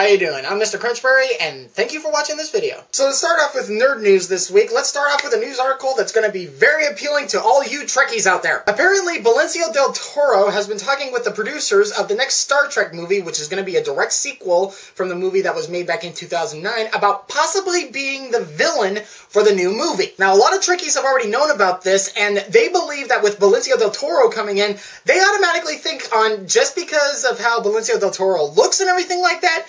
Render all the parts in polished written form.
you doing? I'm Mr. Crunchberry, and thank you for watching this video. So to start off with nerd news this week, let's start off with a news article that's going to be very appealing to all you Trekkies out there. Apparently, Benicio del Toro has been talking with the producers of the next Star Trek movie, which is going to be a direct sequel from the movie that was made back in 2009, about possibly being the villain for the new movie. Now, a lot of Trekkies have already known about this, and they believe that with Benicio del Toro coming in, they automatically think on, just because of how Benicio del Toro looks and everything like that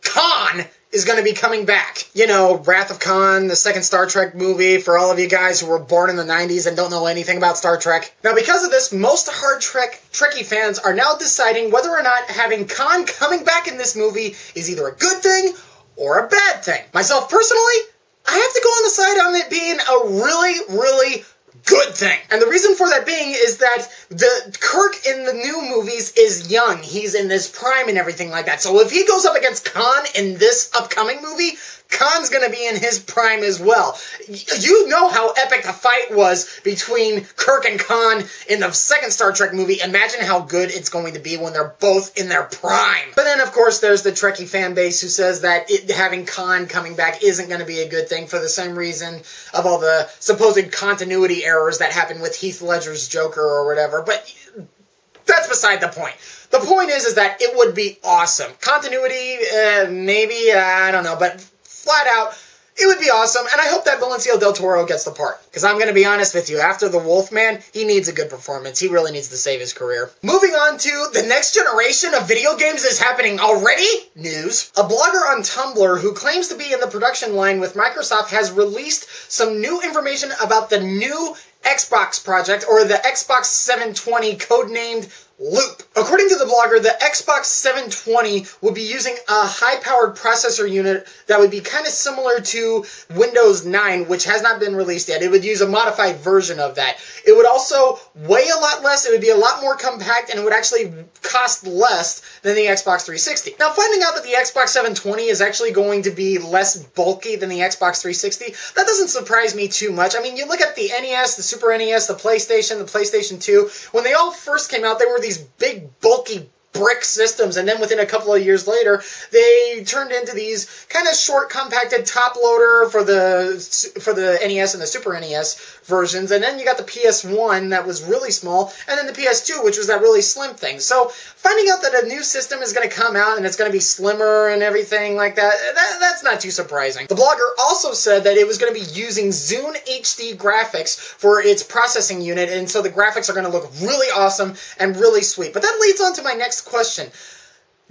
Khan is going to be coming back. You know, Wrath of Khan, the second Star Trek movie, for all of you guys who were born in the 90s and don't know anything about Star Trek. Now, because of this, most hard Trekkie fans are now deciding whether or not having Khan coming back in this movie is either a good thing or a bad thing. Myself, personally, I have to go on the side on it being a really good thing. And the reason for that being is that the Kirk in the new movies is young. He's in his prime and everything like that. So if he goes up against Khan in this upcoming movie, Khan's gonna be in his prime as well. You know how epic the fight was between Kirk and Khan in the second Star Trek movie. Imagine how good it's going to be when they're both in their prime. But then, of course, there's the Trekkie fan base who says that having Khan coming back isn't going to be a good thing for the same reason of all the supposed continuity errors that happened with Heath Ledger's Joker or whatever. But that's beside the point. The point is that it would be awesome. Continuity, maybe, I don't know, but flat out, it would be awesome, and I hope that Benicio del Toro gets the part. Because I'm going to be honest with you, after The Wolfman, he needs a good performance. He really needs to save his career. Moving on to the next generation of video games is happening already? News. A blogger on Tumblr who claims to be in the production line with Microsoft has released some new information about the new Xbox project, or the Xbox 720, codenamed Loop. According to the blogger, the Xbox 720 would be using a high-powered processor unit that would be kind of similar to Windows 9, which has not been released yet. It would use a modified version of that. It would also weigh a lot less, it would be a lot more compact, and it would actually cost less than the Xbox 360. Now, finding out that the Xbox 720 is actually going to be less bulky than the Xbox 360, that doesn't surprise me too much. I mean, you look at the NES, the Super NES, the PlayStation 2, when they all first came out, they were these big, bulky brick systems, and then within a couple of years later, they turned into these kind of short, compacted top loader for the NES and the Super NES versions, and then you got the PS1 that was really small, and then the PS2, which was that really slim thing. So finding out that a new system is going to come out and it's going to be slimmer and everything like that, that's not too surprising. The blogger also said that it was going to be using Zune HD graphics for its processing unit, and so the graphics are going to look really awesome and really sweet. But that leads on to my next question.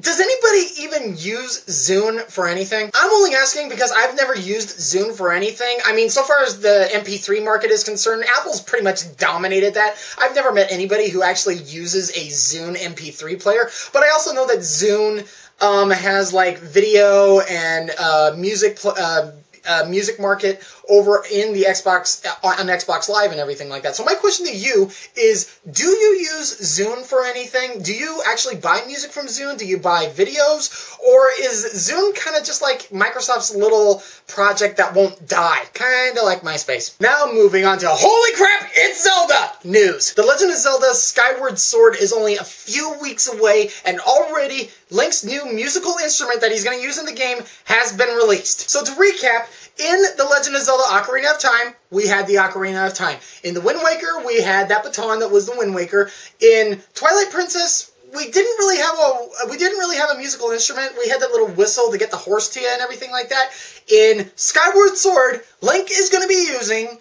Does anybody even use Zune for anything? I'm only asking because I've never used Zune for anything. I mean, so far as the MP3 market is concerned, Apple's pretty much dominated that. I've never met anybody who actually uses a Zune MP3 player, but I also know that Zune has like video and music market over in the Xbox, on Xbox Live and everything like that. So my question to you is, do you use Zune for anything? Do you actually buy music from Zune? Do you buy videos? Or is Zune kind of just like Microsoft's little project that won't die? Kind of like MySpace. Now moving on to, holy crap, it's Zelda news. The Legend of Zelda Skyward Sword is only a few weeks away, and already Link's new musical instrument that he's going to use in the game has been released. So to recap, in The Legend of Zelda Ocarina of Time, we had the Ocarina of Time. In The Wind Waker, we had that baton that was the Wind Waker. In Twilight Princess, we didn't really have a musical instrument. We had that little whistle to get the horse to you and everything like that. In Skyward Sword, Link is going to be using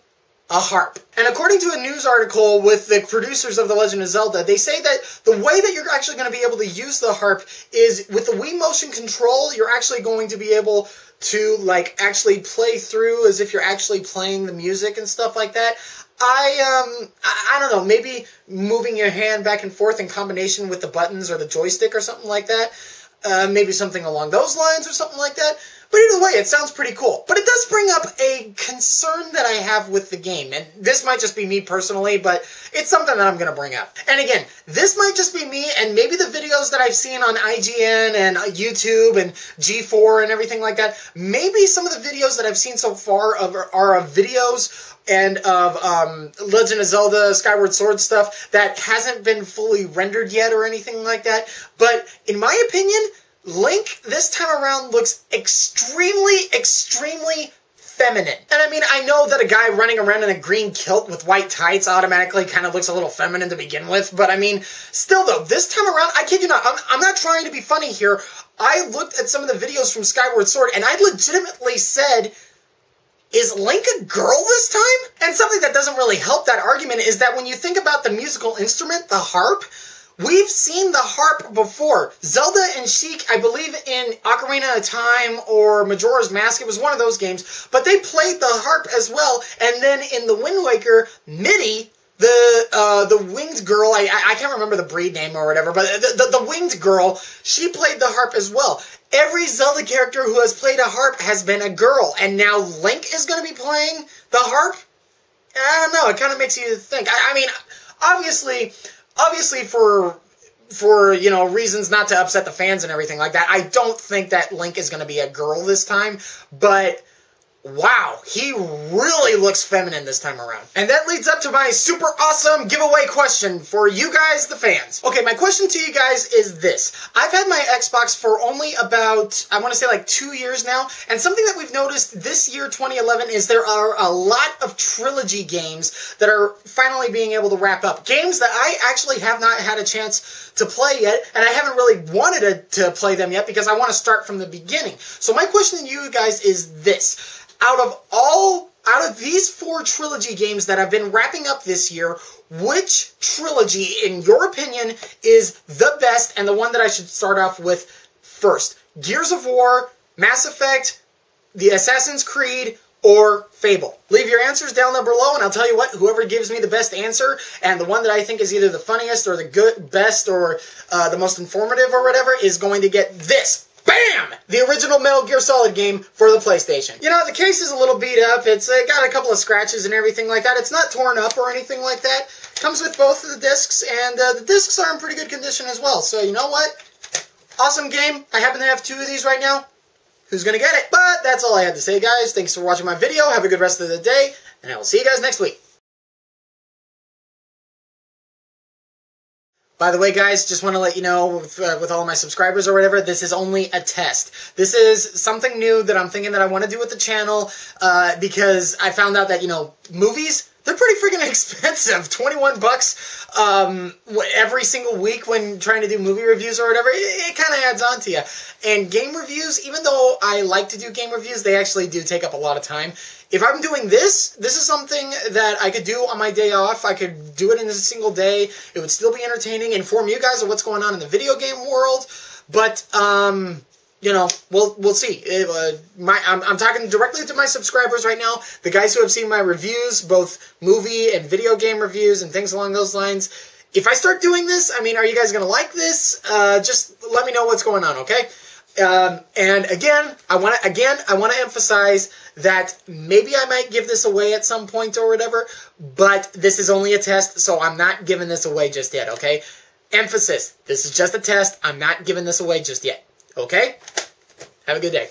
a harp. And according to a news article with the producers of The Legend of Zelda, they say that the way that you're actually going to be able to use the harp is with the Wii Motion Control, you're actually going to be able to like actually play through as if you're actually playing the music and stuff like that. I don't know, maybe moving your hand back and forth in combination with the buttons or the joystick or something like that. Maybe something along those lines or something like that. But either way, it sounds pretty cool. But it does bring up a concern that I have with the game. And this might just be me personally, but it's something that I'm going to bring up. And again, this might just be me, and maybe the videos that I've seen on IGN and YouTube and G4 and everything like that, maybe some of the videos that I've seen so far are of videos and of Legend of Zelda Skyward Sword stuff that hasn't been fully rendered yet or anything like that. But in my opinion, Link this time around looks extremely feminine. And I mean, I know that a guy running around in a green kilt with white tights automatically kind of looks a little feminine to begin with, but I mean, still though, this time around, I kid you not, I'm not trying to be funny here. I looked at some of the videos from Skyward Sword, and I legitimately said, is Link a girl this time? And something that doesn't really help that argument is that when you think about the musical instrument, the harp, we've seen the harp before. Zelda and Sheik, I believe in Ocarina of Time or Majora's Mask, it was one of those games, but they played the harp as well. And then in the Wind Waker, Middy, the winged girl, I can't remember the breed name or whatever, but the winged girl, she played the harp as well. Every Zelda character who has played a harp has been a girl, and now Link is going to be playing the harp? I don't know, it kind of makes you think. I mean, obviously for you know, reasons not to upset the fans and everything like that, I don't think that Link is going to be a girl this time, but wow, he really looks feminine this time around. And that leads up to my super awesome giveaway question for you guys, the fans. Okay, my question to you guys is this. I've had my Xbox for only about, I want to say like 2 years now, and something that we've noticed this year, 2011, is there are a lot of trilogy games that are finally being able to wrap up. Games that I actually have not had a chance to play yet, and I haven't really wanted to play them yet because I want to start from the beginning. So my question to you guys is this. Out of these 4 trilogy games that have been wrapping up this year, which trilogy, in your opinion, is the best and the one that I should start off with first? Gears of War, Mass Effect, the Assassin's Creed, or Fable? Leave your answers down there below, and I'll tell you what, whoever gives me the best answer, and the one that I think is either the funniest or the best or the most informative or whatever, is going to get this. BAM! The original Metal Gear Solid game for the PlayStation. You know, the case is a little beat up. It's got a couple of scratches and everything like that. It's not torn up or anything like that. Comes with both of the discs, and the discs are in pretty good condition as well. So, you know what? Awesome game. I happen to have 2 of these right now. Who's gonna get it? But that's all I had to say, guys. Thanks for watching my video. Have a good rest of the day, and I will see you guys next week. By the way, guys, just want to let you know, with all my subscribers or whatever, this is only a test. This is something new that I'm thinking that I want to do with the channel, because I found out that, you know, movies, they're pretty freaking expensive. 21 bucks every single week when trying to do movie reviews or whatever, it kind of adds on to you. And game reviews, even though I like to do game reviews, they actually do take up a lot of time. If I'm doing this is something that I could do on my day off. I could do it in a single day. It would still be entertaining, inform you guys of what's going on in the video game world. But, you know, we'll see. I'm talking directly to my subscribers right now, the guys who have seen my reviews, both movie and video game reviews and things along those lines. If I start doing this, I mean, are you guys going to like this? Just let me know what's going on, okay? And again, I want to emphasize that maybe I might give this away at some point or whatever, but this is only a test, so I'm not giving this away just yet, okay? Emphasis, this is just a test. I'm not giving this away just yet, okay? Have a good day.